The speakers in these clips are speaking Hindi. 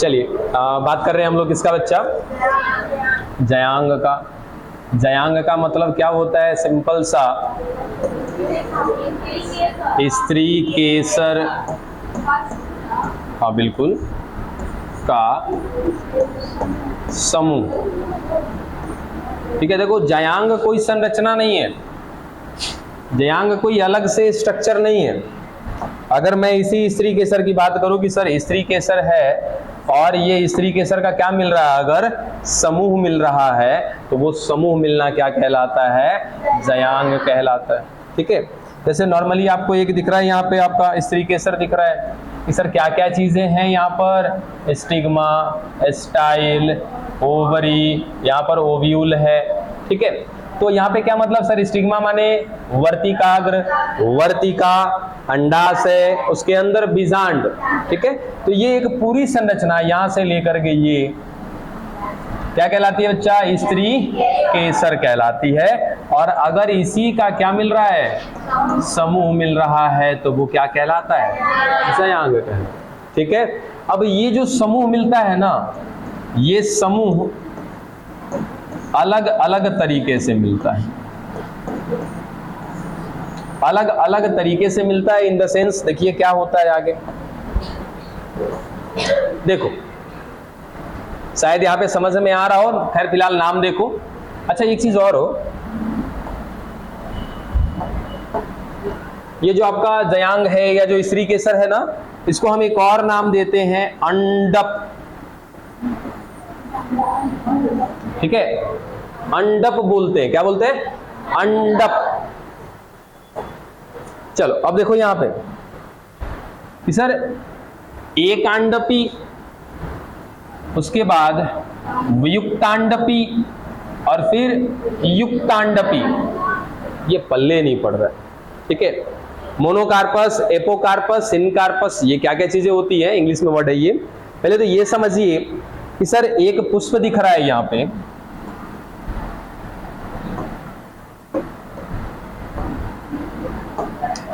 चलिए बात कर रहे हैं हम लोग किसका बच्चा, जयांग का। जयांग का मतलब क्या होता है, सिंपल सा, स्त्री केसर, हाँ बिल्कुल, का समूह। ठीक है, देखो जयांग कोई संरचना नहीं है, जयांग कोई अलग से स्ट्रक्चर नहीं है। अगर मैं इसी स्त्री केसर की बात करूं कि सर स्त्री केसर है और ये स्त्री केसर का क्या मिल रहा है, अगर समूह मिल रहा है तो वो समूह मिलना क्या कहलाता है, जयांग कहलाता है। ठीक है, जैसे नॉर्मली आपको एक दिख रहा है यहाँ पे, आपका स्त्री केसर दिख रहा है कि सर क्या क्या चीजें हैं यहाँ पर, स्टिग्मा, स्टाइल, ओवरी, यहाँ पर ओव्यूल है। ठीक है, तो यहाँ पे क्या मतलब सर, स्टिग्मा माने वर्तिकाग्र, वर्तिका, अंडाशय, उसके अंदर बीजांड। ठीक है, तो ये एक पूरी संरचना यहाँ से लेकर के ये क्या कहलाती है बच्चा, स्त्री केसर कहलाती है। और अगर इसी का क्या मिल रहा है, समूह मिल रहा है, तो वो क्या कहलाता है, जयांग कहलाता है। ठीक है, अब ये जो समूह मिलता है ना, ये समूह अलग अलग तरीके से मिलता है, अलग अलग तरीके से मिलता है। इन द सेंस देखिए क्या होता है आगे, देखो शायद यहाँ पे समझ में आ रहा हो, खैर फिलहाल नाम देखो। अच्छा एक चीज और हो, ये जो आपका जयांग है या जो स्त्री केसर है ना, इसको हम एक और नाम देते हैं अंडप। ठीक है, अंडप बोलते हैं, क्या बोलते हैं, अंडप। चलो अब देखो यहां पे कि सर एकांडपी, उसके बाद युक्तांडपी और फिर युक्तांडपी, ये पल्ले नहीं पड़ रहा है। ठीक है, मोनोकार्पस, एपोकार्पस, सिनकार्पस, ये क्या क्या चीजें होती है, इंग्लिश में वर्ड है ये। पहले तो ये समझिए कि सर एक पुष्प दिख रहा है यहाँ पे,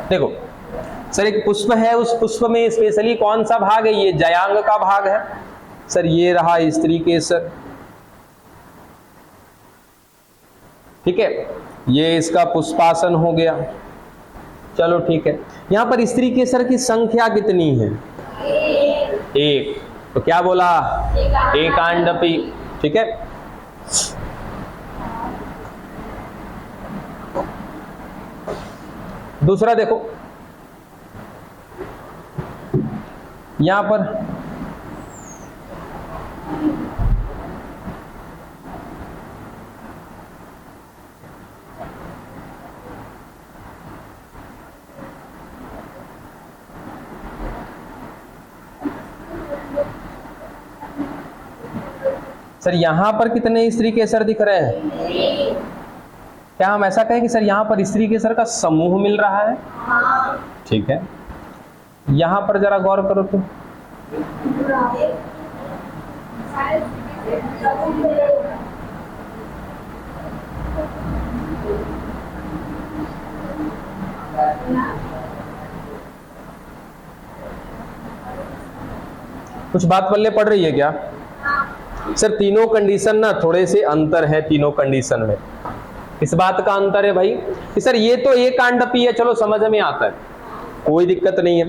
देखो सर एक पुष्प है, उस पुष्प में स्पेशली कौन सा भाग है, ये जयांग का भाग है। सर ये रहा स्त्री केसर। ठीक है, ये इसका पुष्पासन हो गया। चलो ठीक है, यहां पर स्त्री केसर की संख्या कितनी है, एक, तो क्या बोला, एकांडपी। ठीक है, दूसरा देखो यहां पर सर यहां पर कितने स्त्री केसर दिख रहे हैं, क्या हम ऐसा कहें कि सर यहां पर स्त्री केसर का समूह मिल रहा है। ठीक है, यहां पर जरा गौर करो तो कुछ बात पल्ले पड़ रही है क्या सर, तीनों कंडीशन ना थोड़े से अंतर है तीनों कंडीशन में। इस बात का अंतर है भाई कि सर ये तो एक कांडपी है, चलो समझ में आता है, कोई दिक्कत नहीं है।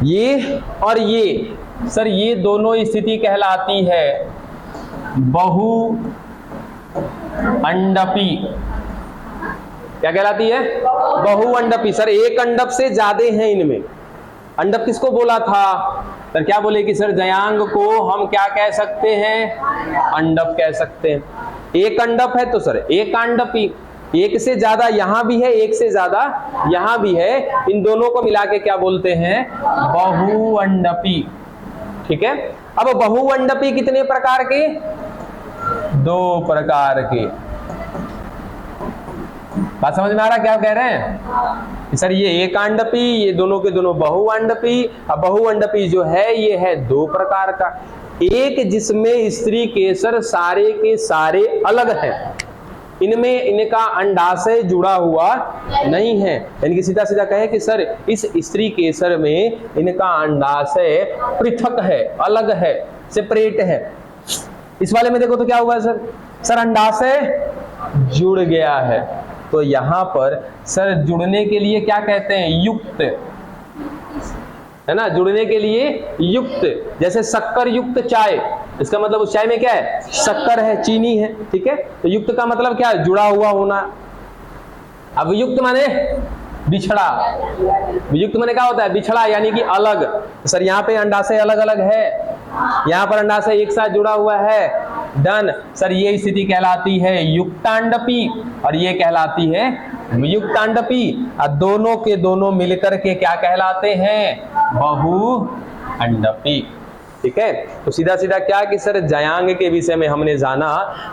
ये और ये सर, ये दोनों स्थिति कहलाती है बहु अंडपी। क्या कहलाती है, बहु अंडपी। सर एक अंडप से ज्यादा हैं इनमें। अंडप किसको बोला था सर, क्या बोले कि सर जयांग को हम क्या कह सकते हैं, अंडप कह सकते हैं। एक अंडप है तो सर एक कांडपी, एक से ज्यादा यहां भी है, एक से ज्यादा यहां भी है, इन दोनों को मिला के क्या बोलते हैं, बहुअंडपी। ठीक है, अब बहुअंडपी कितने प्रकार के, दो प्रकार के। बात समझ में आ रहा क्या कह रहे हैं सर, ये एक अंडपी, ये दोनों के दोनों बहुअंडपी। अब बहुअंडपी जो है ये है दो प्रकार का, एक जिसमें स्त्री केसर सारे के सारे अलग हैं, इनमें इनका अंडाशय जुड़ा हुआ नहीं है। यानी कि सीधा सीधा कहे कि सर इस स्त्री केसर में इनका अंडाशय पृथक है, अलग है, सेपरेट है। इस वाले में देखो तो क्या हुआ है सर अंडाशय जुड़ गया है। तो यहां पर सर जुड़ने के लिए क्या कहते हैं, युक्त, है ना, जुड़ने के लिए युक्त। जैसे शक्कर युक्त चाय, इसका मतलब उस चाय में क्या है, शक्कर है, चीनी है, ठीक है। तो युक्त का मतलब क्या है, जुड़ा हुआ होना। अब युक्त माने बिछड़ा, वियुक्त माने क्या होता है, बिछड़ा, यानी कि अलग। तो सर यहाँ पे अंडाशय अलग अलग है, यहाँ पर अंडाशय एक साथ जुड़ा हुआ है, डन। सर ये स्थिति कहलाती है युक्तांडपी और ये कहलाती है वियुक्तांडपी। और दोनों के दोनों मिलकर के क्या कहलाते हैं, बहुअंडपी। ठीक है। तो सीधा सीधा क्या कि सर जयांग के विषय में हमने जाना,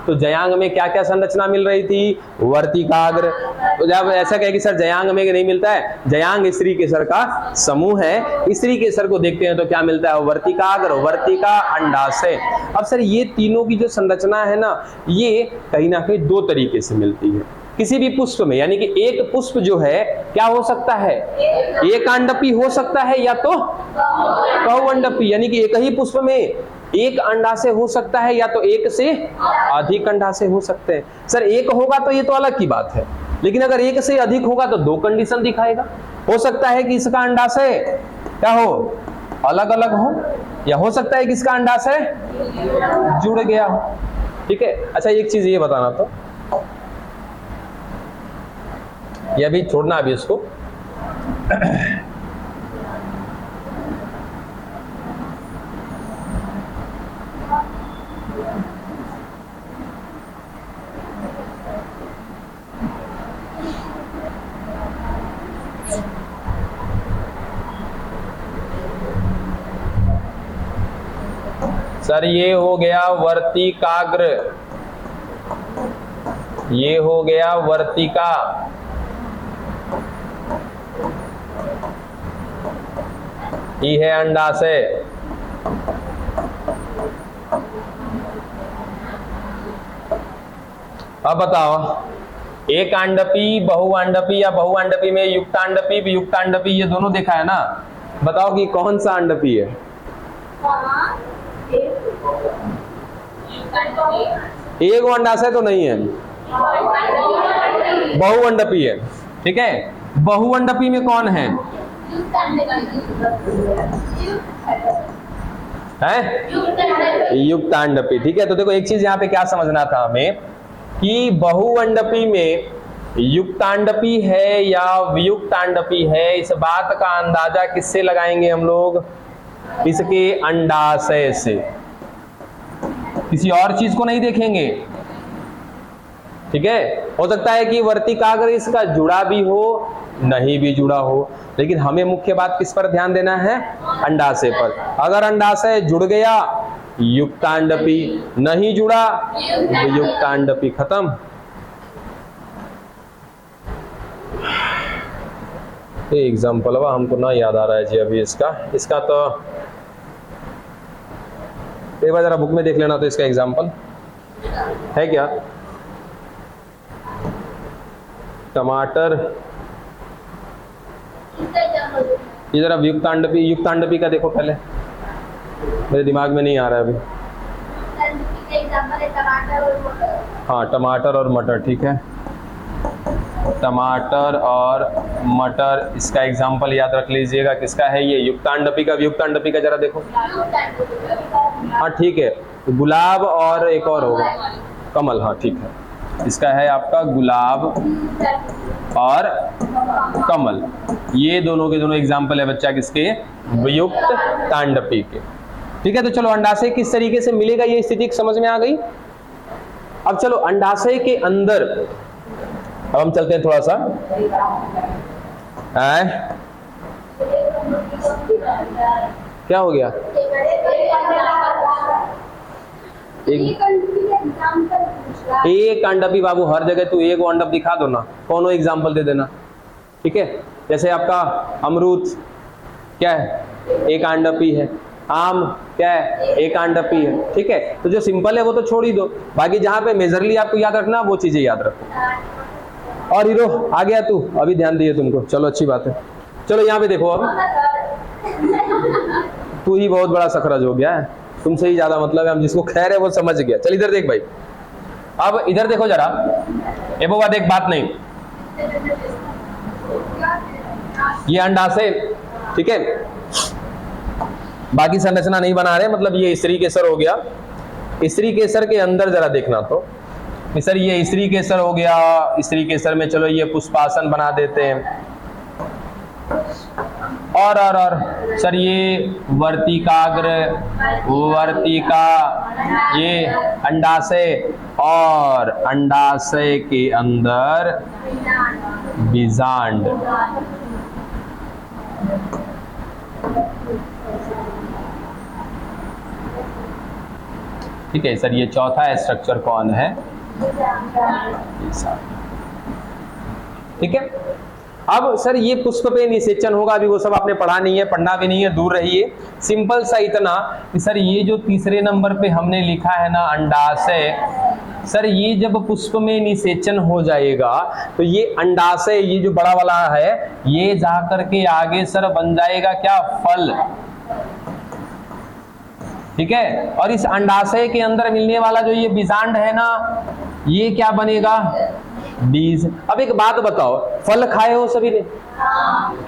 तो जयांग में क्या क्या संरचना मिल रही थी, वर्तिकाग्र। तो जब ऐसा कहे कि सर जयांग में नहीं मिलता है, जयांग स्त्री केसर का समूह है, स्त्री केसर को देखते हैं तो क्या मिलता है, वर्तिकाग्र, वर्तिका, अंडाशय। अब सर ये तीनों की जो संरचना है ना, ये कहीं ना कहीं दो तरीके से मिलती है किसी भी पुष्प में। यानी कि एक पुष्प जो है क्या हो सकता है, एक अंडपी हो सकता है या तो बहुअंडपी। यानी कि एक ही पुष्प में एक अंडाशय हो सकता है या तो एक से अधिक अंडाशय हो सकते हैं। सर एक होगा तो ये तो अलग की बात है, लेकिन अगर एक से अधिक होगा तो दो कंडीशन दिखाएगा। हो सकता है कि इसका अंडाशय क्या हो, अलग अलग हो, या हो सकता है कि इसका अंडाशय जुड़ गया हो। ठीक है। अच्छा एक चीज ये बताना, तो ये अभी छोड़ना, अभी इसको सर ये हो गया वर्तिकाग्र, ये हो गया वर्तिका, ये है अंडाशय। अब बताओ, एक अंडपी, बहुअंडपी या बहुअंडपी में युक्तांडपी, वियुक्तांडपी, ये दोनों देखा है ना। बताओ कि कौन सा अंडपी है, एक अंडाशय तो नहीं है, बहुअंडपी है। ठीक है। बहुअंडपी में कौन है, युक्तांडपी। ठीक है। तो देखो एक चीज यहाँ पे क्या समझना था हमें, कि बहुअंडपी में युक्तांडपी है या वियुक्तांडपी है, इस बात का अंदाजा किससे लगाएंगे हम लोग, इसके अंडाशय से, किसी और चीज को नहीं देखेंगे। ठीक है। हो सकता है कि वर्तिकाग्र इसका जुड़ा भी हो, नहीं भी जुड़ा हो, लेकिन हमें मुख्य बात किस पर ध्यान देना है, अंडाशय पर। अगर अंडाशय जुड़ गया युक्तांडपी, नहीं जुड़ा वियुक्तांडपी, खत्म। ये एग्जाम्पल हुआ, हमको ना याद आ रहा है जी अभी इसका तो एक बार जरा बुक में देख लेना, तो इसका एग्जाम्पल है क्या, टमाटर। ये जरा युक्तांडपी, युक्तांडपी का देखो पहले, मेरे दिमाग में नहीं आ रहा है अभी। हाँ टमाटर और मटर, ठीक है, टमाटर और मटर, इसका एग्जाम्पल याद रख लीजिएगा, किसका है ये, युक्तांडपी का। युक्तांडपी का जरा देखो, हाँ ठीक है, गुलाब और एक और होगा कमल, हाँ ठीक है, इसका है आपका गुलाब और कमल। ये दोनों के दोनों एग्जाम्पल है बच्चा किसके, वियुक्तांडपी के। ठीक है। तो चलो अंडाशय किस तरीके से मिलेगा, ये स्थिति समझ में आ गई। अब चलो अंडाशय के अंदर अब हम चलते हैं थोड़ा सा, क्या हो गया, एक अंडपी बाबू, हर जगह तू एक अंडप दिखा दो ना, कौन एग्जाम्पल दे देना। ठीक है। जैसे आपका अमरूद क्या है, एक अंडपी है, आम क्या है, एकांडपी है, ठीक है। तो जो सिंपल है वो तो छोड़ ही दो, बाकी जहां पे मेजरली आपको याद रखना वो चीजें याद रखो। और हीरो आ गया तू, अभी ध्यान दिए तुमको, चलो अच्छी बात है। चलो यहाँ पे देखो, अब तू ही बहुत बड़ा सखरज हो गया है, तुमसे ही ज्यादा मतलब है, हम जिसको कह रहे हैं वो समझ गया। चल इधर देख भाई, अब इधर देखो जरा, ये बात एक बात नहीं, ये अंडाशय, ठीक है, बाकी संरचना नहीं बना रहे, मतलब ये स्त्री केसर हो गया। स्त्री केसर के अंदर जरा देखना, तो सर ये स्त्री केसर हो गया, स्त्री केसर में चलो ये पुष्पासन बना देते हैं, और सर ये वर्तिकाग्र, वर्तिका, ये अंडाशय, और अंडाशय के अंदर बीजांड। ठीक है सर, ये चौथा स्ट्रक्चर कौन है, ठीक है। अब सर ये पुष्प पे निषेचन होगा, अभी वो सब आपने पढ़ा नहीं है, पढ़ना भी नहीं है, दूर रहिए। सिंपल सा इतना कि सर ये जो तीसरे नंबर पे हमने लिखा है ना अंडाशय, सर ये जब पुष्प में निषेचन हो जाएगा तो ये अंडाशय, ये जो बड़ा वाला है, ये जाकर के आगे सर बन जाएगा क्या, फल, ठीक है। और इस अंडाशय के अंदर मिलने वाला जो ये बीजांड है ना, ये क्या बनेगा, बीज। अब एक बात बताओ, फल खाए हो सभी ने,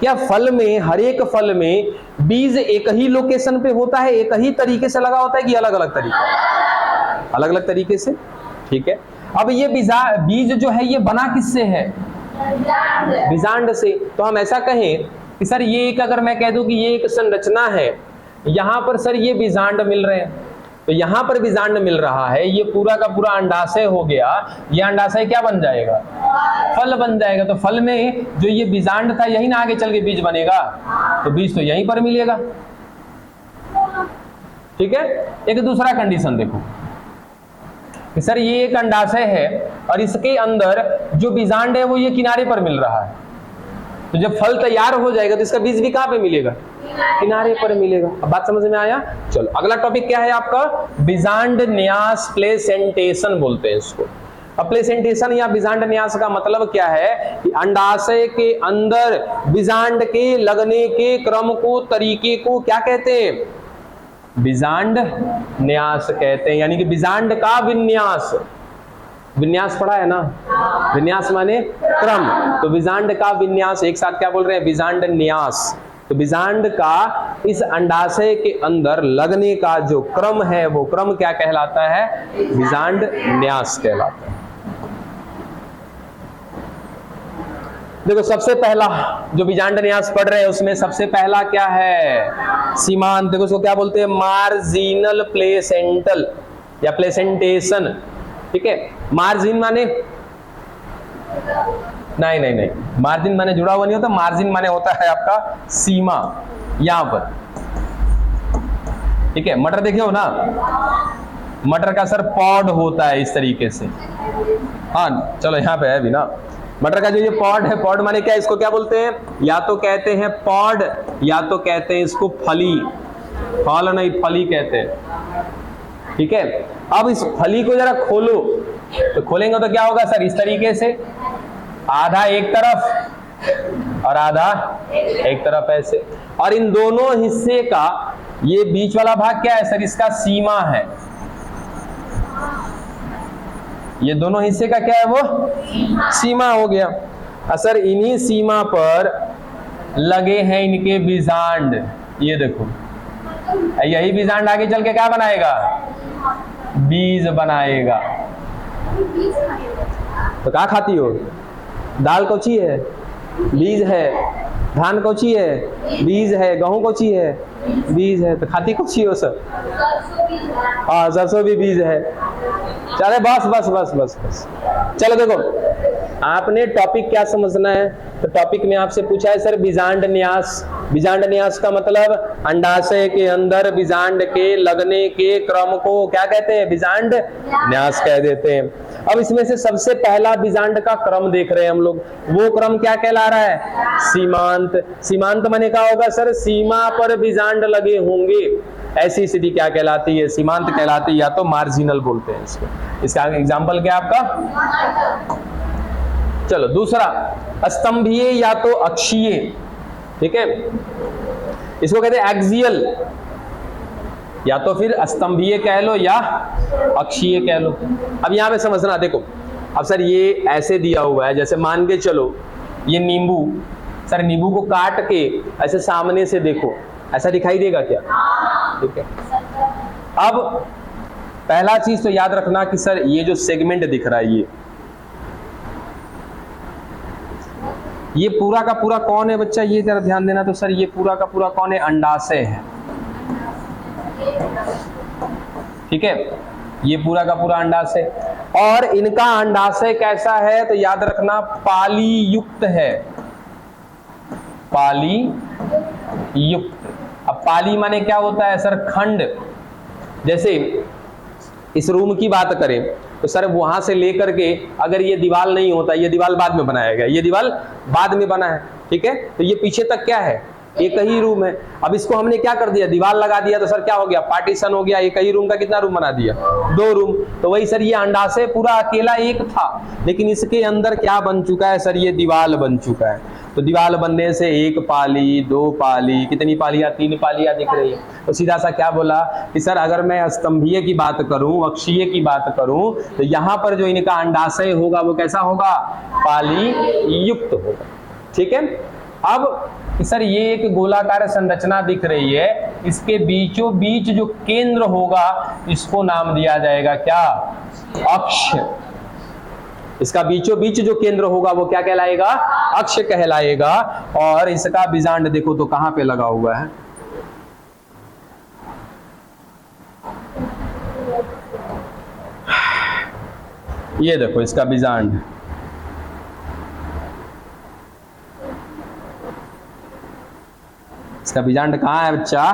क्या फल में, हर एक फल में बीज एक ही लोकेशन पे होता है, एक ही तरीके से लगा होता है कि अलग अलग तरीके, अलग अलग तरीके से, ठीक है। अब ये बीज जो है ये बना किससे है, बीजांड से। तो हम ऐसा कहें कि सर ये एक, अगर मैं कह दूं कि ये एक संरचना है, यहां पर सर ये बीजांड मिल रहे हैं, तो यहां पर बीजांड मिल रहा है, ये पूरा का पूरा अंडाशय हो गया, ये अंडाशय क्या बन जाएगा, फल बन जाएगा। तो फल में जो ये बीजांड था यही ना आगे चल के बीज बनेगा, तो बीज तो यहीं पर मिलेगा, ठीक है। एक दूसरा कंडीशन देखो कि सर ये एक अंडाशय है और इसके अंदर जो बीजांड है वो ये किनारे पर मिल रहा है, तो जब फल तैयार हो जाएगा तो इसका बीज भी कहां पे मिलेगा, किनारे पर मिलेगा। अब बात समझ में आया। चलो अगला टॉपिक क्या है आपका, बीजांड न्यास, प्लेसेंटेशन बोलते हैं इसको। अब प्लेसेंटेशन या बीजांड न्यास का मतलब क्या है कि अंडाशय के अंदर बीजांड के लगने के क्रम को, तरीके को क्या कहते हैं, बीजांड न्यास कहते हैं, यानी कि बीजांड का विन्यास। विन्यास पढ़ा है ना, विन्यास माने क्रम, तो बीजांड का विन्यास, एक साथ क्या बोल रहे हैं, बीजांड न्यास। तो बीजांड का इस अंडाशय के अंदर लगने का जो क्रम है वो क्रम क्या कहलाता है, बीजांड न्यास कहलाता है। देखो सबसे पहला जो बीजांड न्यास पढ़ रहे हैं उसमें सबसे पहला क्या है, सीमांत। देखो उसको क्या बोलते हैं, मार्जिनल प्लेसेंटल या प्लेसेंटेशन, ठीक है। मार्जिन माने नहीं, मार्जिन माने जुड़ा हुआ नहीं होता, मार्जिन माने होता है आपका सीमा, यहां पर, ठीक है। मटर देखे हो ना, मटर का सर पॉड होता है इस तरीके से, हाँ चलो यहाँ पे है भी ना, मटर का जो ये पॉड है, पॉड माने क्या, इसको क्या बोलते हैं, या तो कहते हैं पॉड या तो कहते हैं इसको फली, फल नहीं फली कहते हैं, ठीक है। अब इस फली को जरा खोलो, तो खोलेंगे तो क्या होगा सर, इस तरीके से आधा एक तरफ और आधा एक तरफ ऐसे, और इन दोनों हिस्से का ये बीच वाला भाग क्या है सर, इसका सीमा है, ये दोनों हिस्से का क्या है वो सीमा हो गया। असर इन्हीं सीमा पर लगे हैं इनके बीजांड, ये देखो यही बीजांड आगे चल के क्या बनाएगा, बीज बनाएगा। तो क्या खाती हो, दाल कौची है, बीज है, धान कौची है, बीज है, गेहूं कौची है, बीज है, तो खाती कौची हो सर, हाँ सरसों भी बीज है। चले बस बस बस बस बस, चलो देखो आपने टॉपिक क्या समझना है, तो टॉपिक में आपसे पूछा है सर बीजांड न्यास। बीजांड न्यास का मतलब अंडाशय के अंदर बीजांड के लगने के क्रम को क्या कहते हैं, बीजांड न्यास कह देते हैं। अब इसमें से सबसे पहला बीजांड का क्रम देख रहे हैं हम लोग, वो क्रम क्या कहला रहा है, सीमांत। सीमांत माने क्या होगा सर, सीमा पर बीजांड लगे होंगे। ऐसी स्थिति क्या कहलाती है? सीमांत कहलाती है, या तो मार्जिनल बोलते हैं इसको। इसका एग्जाम्पल क्या है आपका? चलो दूसरा, स्तंभीय या तो अक्षीय, ठीक है, इसको कहते हैं एक्सियल, या तो फिर स्तंभीय कह लो या अक्षीय कह लो। अब यहां पे समझना, देखो अब सर ये ऐसे दिया हुआ है, जैसे मान के चलो ये नींबू, सर नींबू को काट के ऐसे सामने से देखो, ऐसा दिखाई देगा क्या? ठीक है। अब पहला चीज तो याद रखना कि सर ये जो सेगमेंट दिख रहा है, ये पूरा का पूरा कौन है बच्चा? ये जरा ध्यान देना। तो सर ये पूरा का पूरा कौन है? अंडाशय है, ठीक है, ये पूरा का पूरा अंडाशय। और इनका अंडाशय कैसा है? तो याद रखना पाली युक्त है, पाली युक्त। अब पाली माने क्या होता है सर? खंड। जैसे इस रूम की बात करें तो सर वहां से लेकर के अगर ये दीवार नहीं होता, ये दीवार बाद में बनाया गया, ये दीवार बाद में बना है, ठीक है, तो ये पीछे तक क्या है? एक ही रूम है। अब इसको हमने क्या कर दिया? दीवार लगा दिया, तो सर क्या हो गया? पार्टीशन हो गया। एक ही रूम का कितना रूम बना दिया? 2 रूम। तो वही सर ये अंडाशय पूरा अकेला एक था, लेकिन इसके अंदर क्या बन चुका है सर? ये दीवार बन चुका है। तो दीवार बनने से 1 पाली, 2 पाली, कितनी पालियां? 3 पालियां दिख रही है। तो सीधा सा क्या बोला कि सर अगर मैं स्तंभीय की बात करूं, अक्षीय की बात करूं, तो यहां पर जो इनका अंडाशय होगा वो कैसा होगा? पाली युक्त होगा, ठीक है। अब सर ये एक गोलाकार संरचना दिख रही है, इसके बीचों बीच जो केंद्र होगा इसको नाम दिया जाएगा क्या? अक्ष। इसका बीचों बीच जो केंद्र होगा वो क्या कहलाएगा? अक्ष कहलाएगा। और इसका बीजांड देखो तो कहां पे लगा हुआ है? ये देखो इसका बीजांड, इसका बीजांड कहाँ है बच्चा?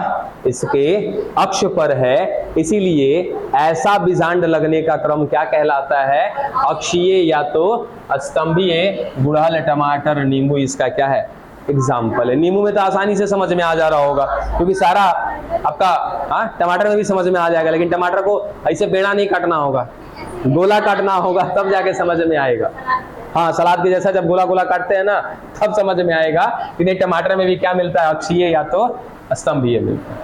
इसके अक्ष पर है। इसीलिए ऐसा बीजांड लगने का क्रम क्या कहलाता है? अक्षीय या तो स्तंभीय। गुड़हल, टमाटर, नींबू इसका क्या है? एग्जाम्पल है। नींबू में तो आसानी से समझ में आ जा रहा होगा, क्योंकि सारा आपका टमाटर में भी समझ में आ जाएगा, लेकिन टमाटर को ऐसे बेड़ा नहीं काटना होगा, गोला काटना होगा, तब जाके समझ में आएगा। हाँ, सलाद के जैसा जब गोला गोला काटते हैं ना, तब समझ में आएगा कि नहीं टमाटर में भी क्या मिलता है? अक्षीय या तो स्तंभीय मिलता है,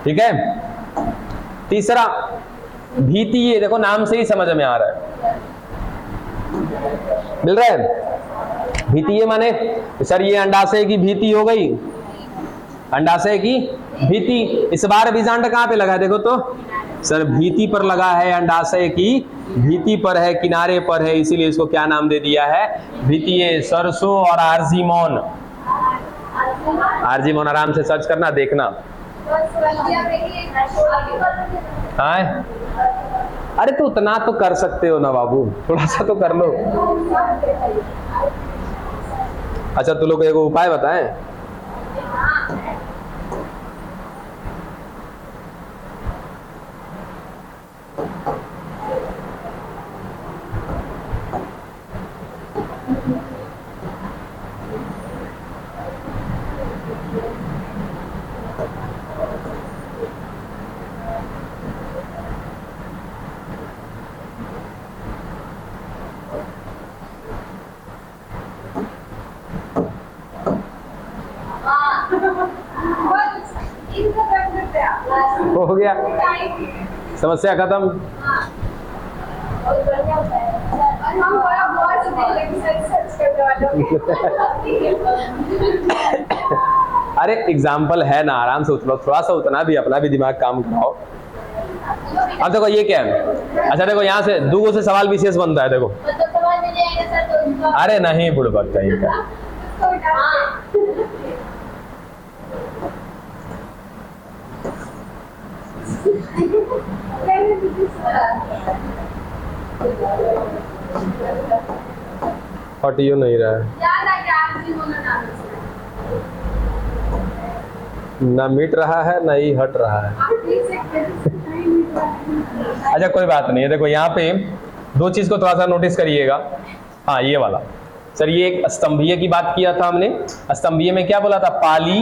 ठीक है। तीसरा भीतीय, देखो नाम से ही समझ में आ रहा है, मिल रहा है। भीतीय माने सर ये अंडाशय की भीति हो गई, अंडाशय की भीति। इस बार बीजांड कहाँ पे लगा है? देखो तो सर भीति पर लगा है, अंडाशय की भीति पर है, किनारे पर है, इसीलिए इसको क्या नाम दे दिया है? भीतीय। सरसों और आर्जिमोन, आर्जिमोन आराम से सर्च करना, देखना। हाँ, अरे तो उतना तो कर सकते हो ना बाबू, थोड़ा सा तो कर लो। अच्छा तू लोग एगो उपाय बताएं। हो गया, समस्या खत्म। अरे एग्जाम्पल है ना, आराम से उतरो, थोड़ा सा उतना भी अपना भी दिमाग काम कराओ। अब देखो ये क्या है? अच्छा देखो यहाँ से 2 से सवाल विशेष बनता है, देखो। अरे नहीं बुड़बक कहीं का। हटियो नहीं रहा है ना, मिट रहा है ना ही हट रहा है। अच्छा कोई बात नहीं है। देखो यहाँ पे 2 चीज को थोड़ा सा नोटिस करिएगा। हाँ ये वाला सर, ये एक स्तंभीय की बात किया था हमने। स्तंभीय में क्या बोला था? पाली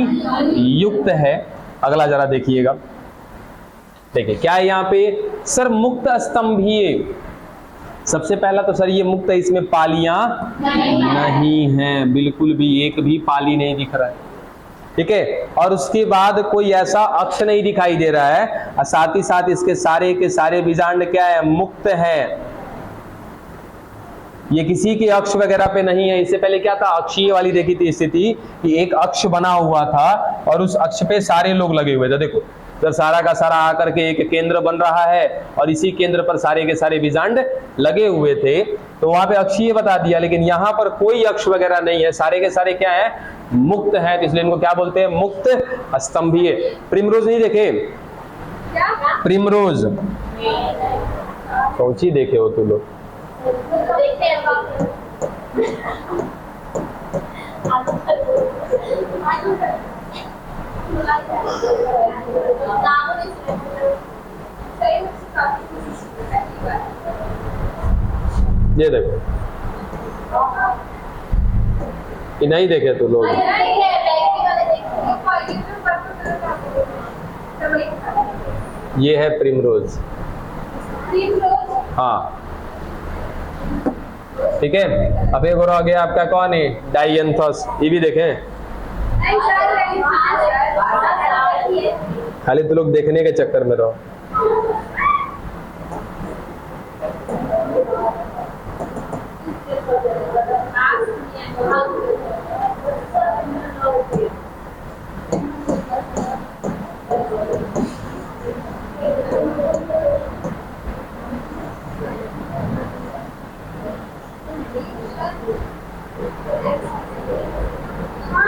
युक्त है। अगला जरा देखिएगा, देखिए क्या है यहाँ पे सर, मुक्त स्तंभीय। सबसे पहला तो सर ये मुक्त है, इसमें पालियां नहीं हैं, बिल्कुल भी एक भी पाली नहीं दिख रहा है, ठीक है। और उसके बाद कोई ऐसा अक्ष नहीं दिखाई दे रहा है, और साथ ही साथ इसके सारे के सारे बीजांड क्या है, मुक्त है। ये किसी के अक्ष वगैरह पे नहीं है। इससे पहले क्या था, अक्षीय वाली देखी थी स्थिति कि एक अक्ष बना हुआ था और उस अक्ष पे सारे लोग लगे हुए थे। देखो जब सारा का सारा आकर के एक केंद्र बन रहा है और इसी केंद्र पर सारे के सारे बीजांड लगे हुए थे, तो वहां पे अक्षीय बता दिया। लेकिन यहाँ पर कोई अक्ष वगैरह नहीं है, सारे के सारे क्या है, मुक्त है। तो इसलिए इनको क्या बोलते हैं, मुक्त स्तंभीय। प्रिमरोज नहीं देखे, प्रिमरोज कौची देखे हो तुम लोग? ये देखो, ये नहीं देखे तो लोग, ये है प्रिमरोज। हाँ ठीक है। अब एक और आ गया आपका, कौन है, डायंथस। ये भी देखें, खाली तो लोग देखने के चक्कर में रहो।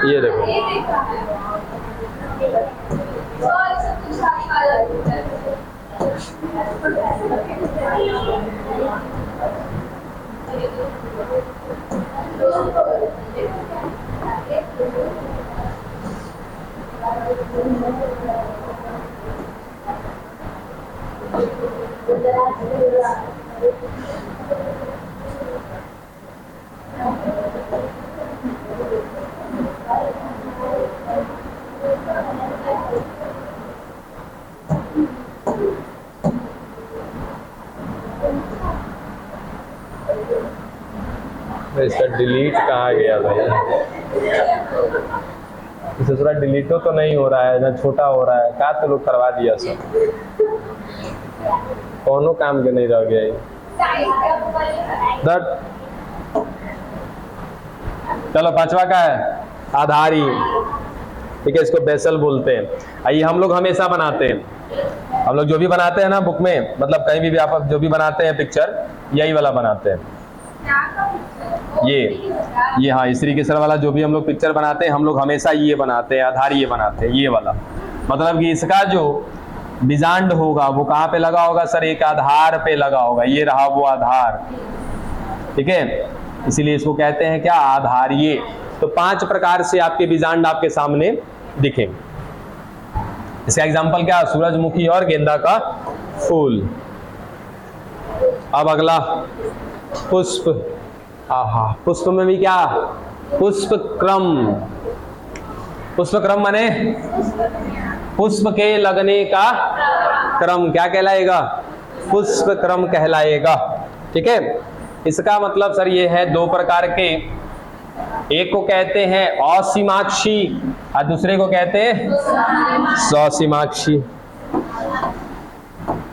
ये देखो, इसका डिलीट कहाँ गया भाई? इसे थोड़ा डिलीटो तो नहीं हो रहा है ना, छोटा हो रहा है, क्या तो लोग करवा दिया सब, कौनो काम के नहीं रह गया ये। चलो पांचवा का है आधारी, ठीक है, इसको बेसल बोलते हैं। आइए हम लोग हमेशा बनाते हैं, हम लोग जो भी बनाते हैं ना बुक में, मतलब कहीं भी आप जो भी बनाते हैं पिक्चर, यही वाला बनाते हैं। ये हाँ, इस तरीके से वाला जो भी हम लोग पिक्चर बनाते हैं, हम लोग हमेशा ये बनाते हैं, आधार ये बनाते हैं, ये वाला। मतलब कि इसका जो बीजांड होगा वो कहाँ पे लगा होगा सर, एक आधार पे लगा होगा। ये रहा वो आधार, ठीक है, इसीलिए इसको कहते हैं क्या, आधारीय। तो 5 प्रकार से आपके बीजांड आपके सामने दिखेंगे। इसका एग्जाम्पल क्या, सूरजमुखी और गेंदा का फूल। अब अगला पुष्प। आहा, पुष्प में भी क्या, पुष्प क्रम। पुष्प क्रम माने पुष्प के लगने का क्रम क्या कहलाएगा, पुष्प क्रम कहलाएगा, ठीक है। इसका मतलब सर ये है 2 प्रकार के, एक को कहते हैं असीमाक्षी और दूसरे को कहते हैं ससीमाक्षी।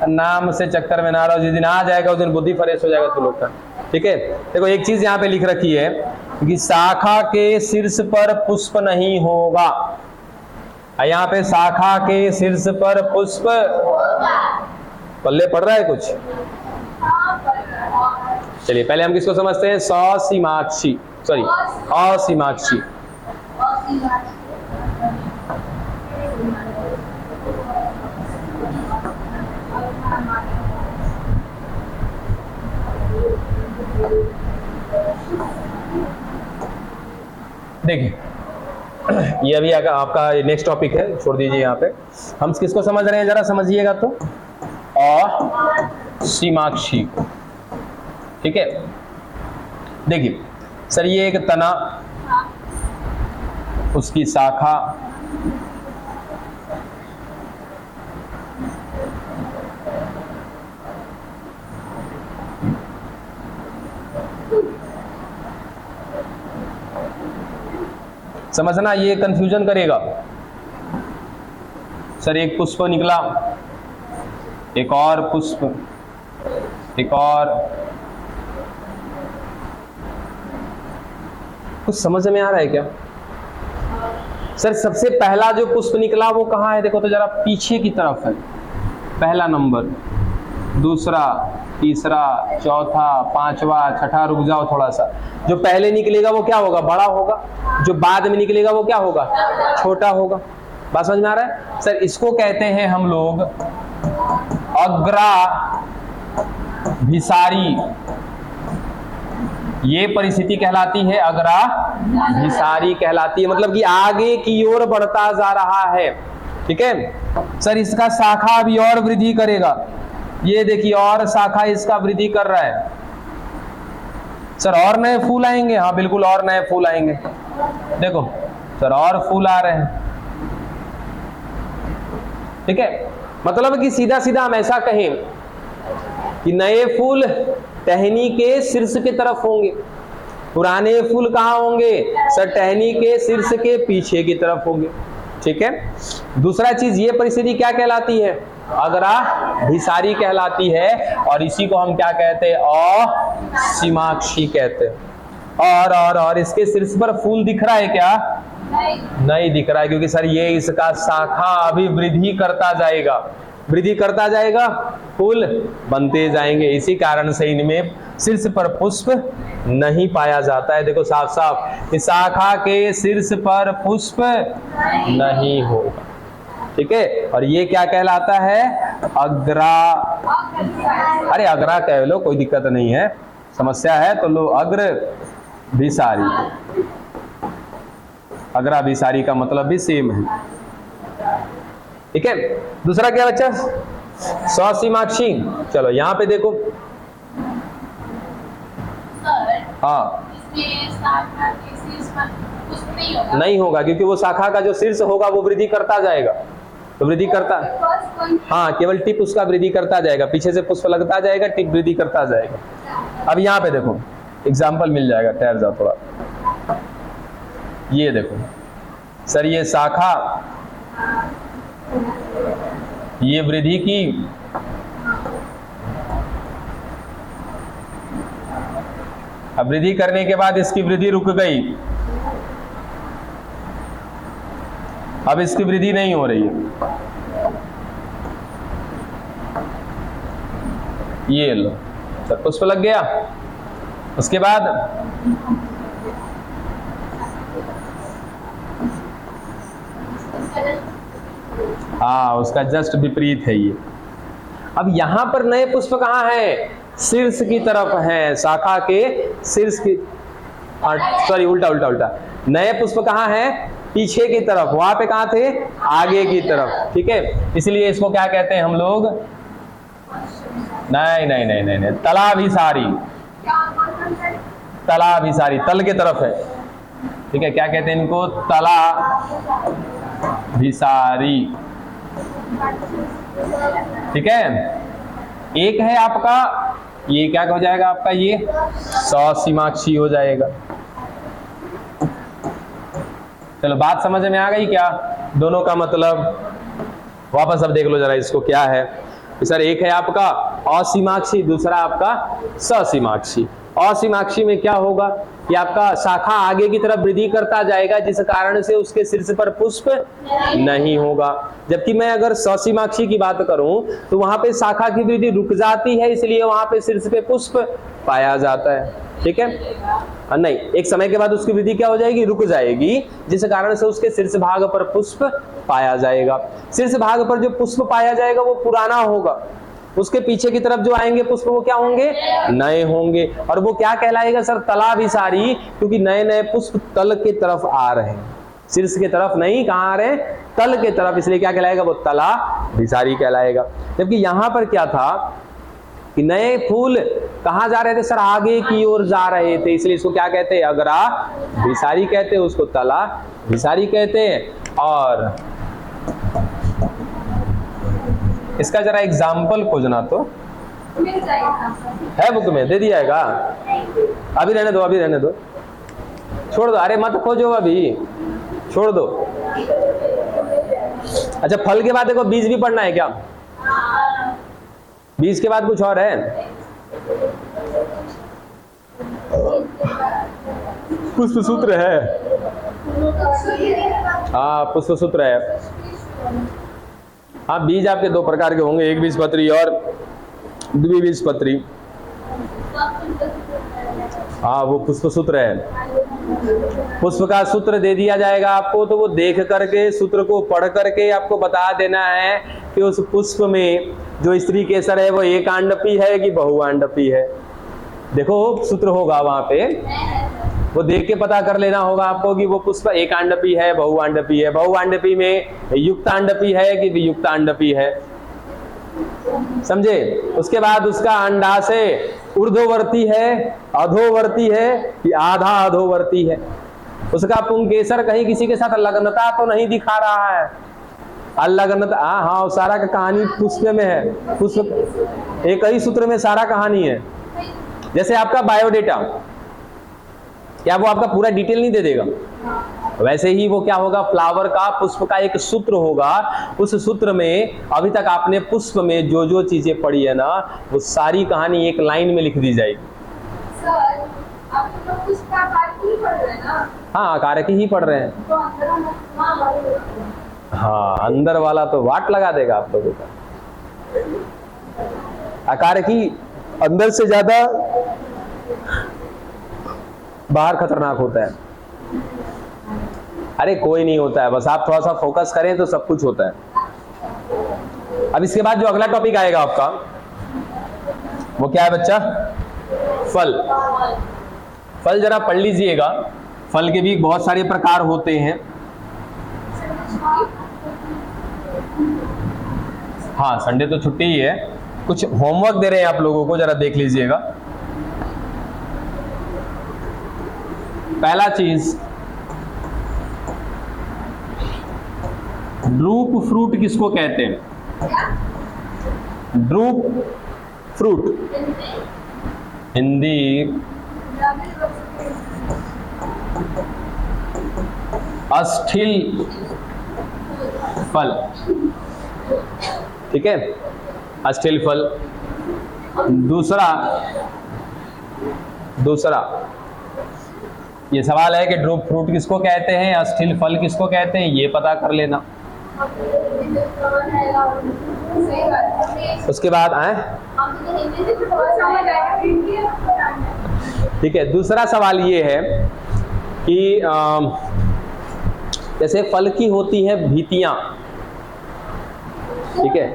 नाम से चक्कर में ना रहो, जिस दिन आ जाएगा उस दिन बुद्धि फ्रेश हो जाएगा तुम लोग का, ठीक है। देखो एक चीज यहाँ पे लिख रखी है कि शाखा के शीर्ष पर पुष्प नहीं होगा। यहाँ पे शाखा के शीर्ष पर पुष्प, पल्ले पड़ रहा है कुछ? चलिए पहले हम किसको समझते हैं, ससीमाक्षी, सॉरी असीमाक्षी। देखिए ये अभी आपका नेक्स्ट टॉपिक है, छोड़ दीजिए। यहाँ पे हम किसको समझ रहे हैं, जरा समझिएगा तो, असीमाक्षी, ठीक है। देखिए सर ये एक तना, उसकी शाखा, समझना, ये कंफ्यूजन करेगा। सर एक पुष्प निकला, एक और पुष्प, एक और, कुछ समझ में आ रहा है क्या? सर सबसे पहला जो पुष्प निकला वो कहाँ है? देखो तो जरा, पीछे की तरफ है पहला नंबर, दूसरा, तीसरा, चौथा, पांचवा, छठा, रुक जाओ थोड़ा सा। जो पहले निकलेगा वो क्या होगा? बड़ा होगा। जो बाद में निकलेगा वो क्या होगा? छोटा होगा। बात समझ में आ रहा है? सर इसको कहते हैं हम लोग अग्राभिसारी। ये परिस्थिति कहलाती है अग्राभिसारी कहलाती है, मतलब कि आगे की ओर बढ़ता जा रहा है। ठीक है सर, इसका शाखा अभी और वृद्धि करेगा। ये देखिए और शाखा इसका वृद्धि कर रहा है। सर और नए फूल आएंगे? हाँ बिल्कुल और नए फूल आएंगे। देखो सर और फूल आ रहे हैं। ठीक है, मतलब कि सीधा सीधा हम ऐसा कहें कि नए फूल टहनी के शीर्ष की तरफ होंगे, पुराने फूल कहाँ होंगे? सर टहनी के शीर्ष के पीछे की तरफ होंगे। ठीक है, दूसरा चीज ये परिस्थिति क्या कहलाती है? अग्राभिसारी कहलाती है, और इसी को हम क्या कहते हैं? असीमाक्षी कहते हैं। और इसके शीर्ष पर फूल दिख रहा है क्या? नहीं दिख रहा है, क्योंकि सर ये इसका शाखा अभी वृद्धि करता जाएगा, वृद्धि करता जाएगा, फूल बनते जाएंगे। इसी कारण से इनमें शीर्ष पर पुष्प नहीं पाया जाता है। देखो साफ साफ, इस शाखा के शीर्ष पर पुष्प नहीं होगा। ठीक है, और ये क्या कहलाता है? अरे अग्रा कह लो, कोई दिक्कत नहीं है। समस्या है तो लो अग्रभिसारी। अग्राभिसारी का मतलब भी सेम है। ठीक है, दूसरा क्या बच्चा? ससीमाक्षी। चलो यहाँ पे देखो, हाँ नहीं होगा, क्योंकि वो शाखा का जो शीर्ष होगा वो वृद्धि करता जाएगा, तो वृद्धि करता, हाँ केवल टिप उसका वृद्धि करता जाएगा, पीछे से पुष्प लगता जाएगा, टिप वृद्धि करता जाएगा। अब यहाँ पे देखो एग्जाम्पल मिल जाएगा, ठहर जाओ थोड़ा। ये देखो सर, ये शाखा ये वृद्धि की, अब वृद्धि करने के बाद इसकी वृद्धि रुक गई, अब इसकी वृद्धि नहीं हो रही है। ये लो सर पुष्प लग गया। उसके बाद हाँ उसका जस्ट विपरीत है ये। अब यहां पर नए पुष्प कहाँ है? शीर्ष की तरफ है, शाखा के शीर्ष की, सॉरी उल्टा उल्टा उल्टा। नए पुष्प कहाँ है? पीछे की तरफ। वहां पे कहाँ थे? आगे की तरफ। ठीक है, इसलिए इसको क्या कहते हैं हम लोग? नहीं नहीं नहीं नहीं, नहीं। तलाभिसारी। तलाभिसारी तल के तरफ है। ठीक है, क्या कहते हैं इनको? तलाभिसारी। ठीक है, एक है आपका, ये क्या हो जाएगा आपका? ये ससीमाक्षी हो जाएगा। चलो बात समझ में आ गई क्या? दोनों का मतलब वापस अब देख लो जरा इसको क्या है। सर एक है आपका असीमाक्षी, दूसरा आपका ससीमाक्षी। असीमाक्षी में क्या होगा कि आपका शाखा आगे की तरफ वृद्धि करता जाएगा, जिस कारण से उसके शीर्ष पर पुष्प नहीं होगा। जबकि मैं अगर ससीमाक्षी की बात करूं तो वहां पे शाखा की वृद्धि रुक जाती है, इसलिए वहां पे शीर्ष पे पुष्प पाया जाता है। ठीक है, नहीं एक समय के बाद उसकी वृद्धि क्या हो जाएगी? रुक जाएगी, जिस कारण से उसके शीर्ष भाग पर पुष्प पाया जाएगा। शीर्ष भाग पर जो पुष्प पाया जाएगा वो पुराना होगा, उसके पीछे की तरफ जो आएंगे पुष्प वो क्या होंगे? नए होंगे। और वो क्या कहलाएगा सर? तलाभिसारी, क्योंकि नए नए पुष्प तल के तरफ आ रहे हैं, शीर्ष की तरफ नहीं, कहाँ आ रहे हैं? तल के तरफ, इसलिए क्या कहलाएगा? वो तलाभिसारी कहलाएगा। जबकि यहाँ पर क्या था कि नए फूल कहाँ जा रहे थे सर? आगे की ओर जा रहे थे, इसलिए इसको क्या कहते हैं? अग्राभिसारी कहते हैं, उसको तलाभिसारी कहते हैं। और इसका जरा एग्जाम्पल खोजना तो है बुक में, दे दिया है का? अभी रहने दो, अभी रहने दो, छोड़ दो, अरे मत खोजो अभी, छोड़ दो। अच्छा, फल के बाद देखो बीज भी पढ़ना है क्या? बीज के बाद कुछ और है? पुष्प सूत्र है, हाँ पुष्प सूत्र है। हाँ, बीज आपके दो प्रकार के होंगे, एक बीजपत्री और द्विबीजपत्री। हाँ, वो पुष्प सूत्र है। पुष्प का सूत्र दे दिया जाएगा आपको, तो वो देख करके सूत्र को पढ़ करके आपको बता देना है कि उस पुष्प में जो स्त्री केसर है वो एकांडपी है कि बहुआंडपी है। देखो सूत्र होगा वहां पे, वो देख के पता कर लेना होगा आपको कि वो पुष्प एकांडपी है बहुआंडपी है। बहुआंडपी में युक्तांडपी है कि वियुक्तांडपी है, समझे? उसके बाद उसका अंडाशय ऊर्ध्ववर्ती है, अधोवर्ती है कि आधा अधोवर्ती है। उसका पुंकेसर कहीं किसी के साथ लग्नता तो नहीं दिखा रहा है, अलग्नता। हाँ, सारा का कहानी पुष्प में है। पुष्प एक ही सूत्र में सारा कहानी है। जैसे आपका बायोडेटा, क्या वो आपका पूरा डिटेल नहीं दे देगा? वैसे ही वो क्या होगा, फ्लावर का, पुष्प का एक सूत्र होगा। उस सूत्र में अभी तक आपने पुष्प में जो जो चीजें पढ़ी है ना, वो सारी कहानी एक लाइन में लिख दी जाएगी। सर, आप तो पुष्प का कारक ही पढ़ रहे हैं ना? हाँ, कारक ही पढ़ रहे हैं। तो अंदर हाँ, अंदर वाला तो वाट लगा देगा आप लोगों का। अकारकी अंदर से ज्यादा बाहर खतरनाक होता है। अरे कोई नहीं होता है, बस आप थोड़ा सा फोकस करें तो सब कुछ होता है। अब इसके बाद जो अगला टॉपिक आएगा आपका, वो क्या है बच्चा? फल। फल जरा पढ़ लीजिएगा। फल के भी बहुत सारे प्रकार होते हैं। हाँ, संडे तो छुट्टी ही है। कुछ होमवर्क दे रहे हैं आप लोगों को, जरा देख लीजिएगा। पहला चीज, ड्रूप फ्रूट किसको कहते हैं? ड्रूप फ्रूट हिंदी अस्थिल फल, ठीक है, अस्थिल फल। दूसरा ये सवाल है कि ड्रूप फ्रूट किसको कहते हैं, अस्थिल फल किसको कहते हैं, ये पता कर लेना। उसके बाद आए, ठीक है। दूसरा सवाल ये है कि जैसे फल की होती है भीतियां, ठीक है,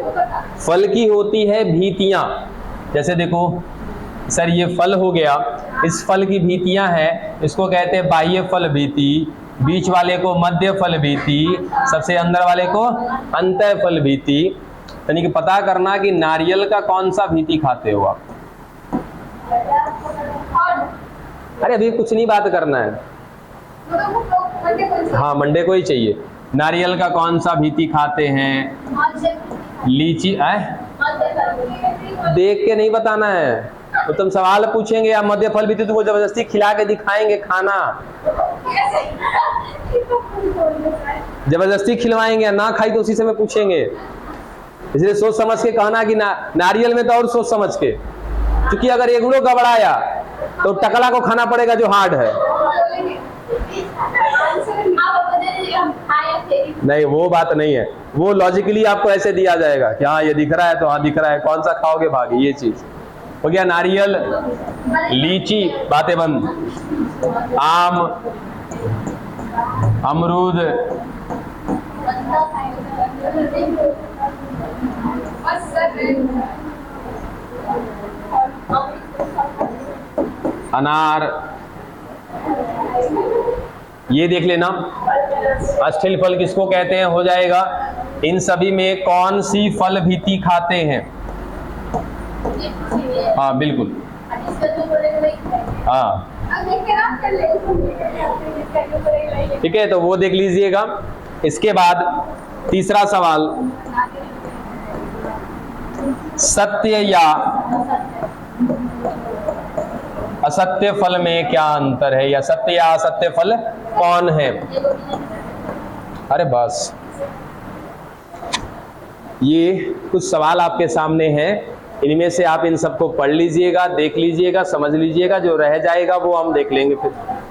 फल की होती है भीतियां। जैसे देखो सर, ये फल हो गया, इस फल की भीतियां हैं, इसको कहते हैं बाह्य फल भीति, बीच वाले को मध्य फल भीति, सबसे अंदर वाले को अंतः फल भीति। यानी कि पता करना कि नारियल का कौन सा भीति खाते हो आप। अरे अभी कुछ नहीं बात करना है, हाँ मंडे को ही चाहिए। नारियल का कौन सा भीति खाते हैं? लीची देख के नहीं बताना है, तो तुम सवाल पूछेंगे या मध्य फल भीति तुमको जबरदस्ती खिला के दिखाएंगे खाना, जबरदस्ती खिलवाएंगे, ना खाई तो उसी समय पूछेंगे। इसलिए सोच समझ के कहना कि नारियल में तो और सोच समझ के, क्योंकि अगर एगुड़ो गबड़ाया तो टकला को खाना पड़ेगा जो हार्ड है। नहीं, वो बात नहीं है, वो लॉजिकली आपको ऐसे दिया जाएगा कि हाँ ये दिख रहा है तो हाँ दिख रहा है, कौन सा खाओगे भागी, ये चीज हो गया। नारियल, लीची, बातें बंद। आम, अमरूद, अनार, ये देख लेना। अस्थिल फल किसको कहते हैं हो जाएगा। इन सभी में कौन सी फल भीति खाते हैं? हाँ बिल्कुल, हाँ ठीक है, तो वो देख लीजिएगा। इसके बाद तीसरा सवाल, सत्य या असत्य फल में क्या अंतर है, या सत्य या असत्य फल कौन है? अरे बस, ये कुछ सवाल आपके सामने हैं, इनमें से आप इन सबको पढ़ लीजिएगा, देख लीजिएगा, समझ लीजिएगा, जो रह जाएगा वो हम देख लेंगे फिर।